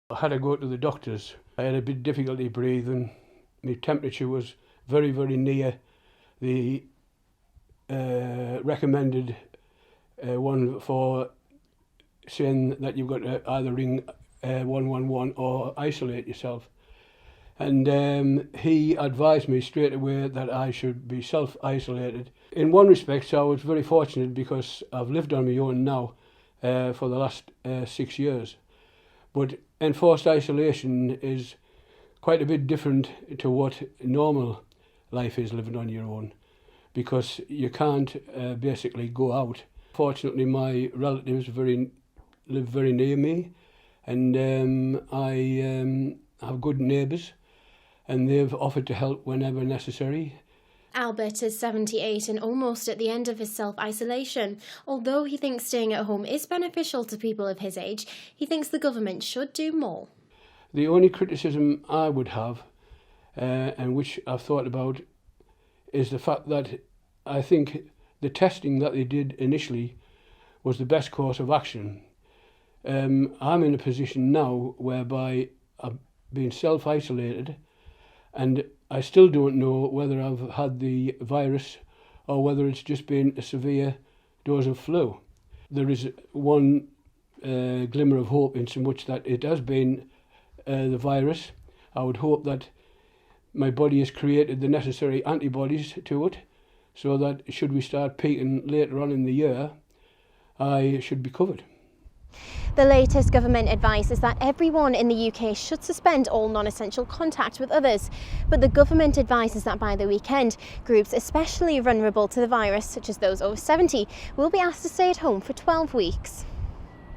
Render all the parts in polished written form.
I had to go to the doctors. I had a bit of difficulty breathing. My temperature was very, very near the recommended one for saying that you've got to either ring 111 or isolate yourself. And he advised me straight away that I should be self-isolated. In one respect, I was very fortunate because I've lived on my own now for the last 6 years. But enforced isolation is quite a bit different to what normal life is living on your own, because you can't basically go out. Fortunately, my relatives live very near me, and I have good neighbours, and they've offered to help whenever necessary. Albert is 78 and almost at the end of his self-isolation. Although he thinks staying at home is beneficial to people of his age, he thinks the government should do more. The only criticism I would have, and which I've thought about, is the fact that I think the testing that they did initially was the best course of action. I'm in a position now whereby I've been self-isolated, and I still don't know whether I've had the virus or whether it's just been a severe dose of flu. There is one glimmer of hope in so much that it has been the virus. I would hope that my body has created the necessary antibodies to it, so that should we start peaking later on in the year, I should be covered. The latest government advice is that everyone in the UK should suspend all non-essential contact with others. But the government advises that by the weekend, groups especially vulnerable to the virus, such as those over 70, will be asked to stay at home for 12 weeks.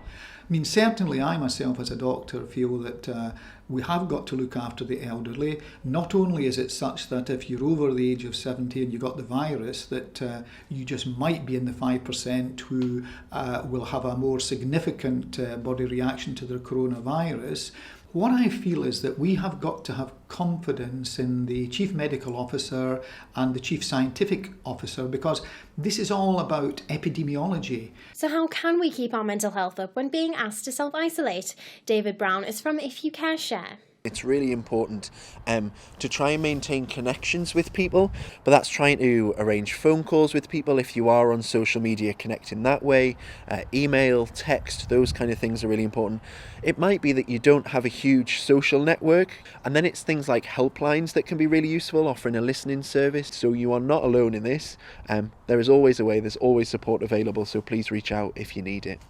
I mean, certainly I myself as a doctor feel that we have got to look after the elderly. Not only is it such that if you're over the age of 70 and you got the virus, that you just might be in the 5% who will have a more significant body reaction to the coronavirus. What I feel is that we have got to have confidence in the Chief Medical Officer and the Chief Scientific Officer, because this is all about epidemiology. So how can we keep our mental health up when being asked to self-isolate? David Brown is from If You Care Share. It's really important to try and maintain connections with people, but that's trying to arrange phone calls with people if you are on social media, connecting that way, email, text, those kind of things are really important. It might be that you don't have a huge social network, and then it's things like helplines that can be really useful, offering a listening service, so you are not alone in this. There is always a way, there's always support available, so please reach out if you need it.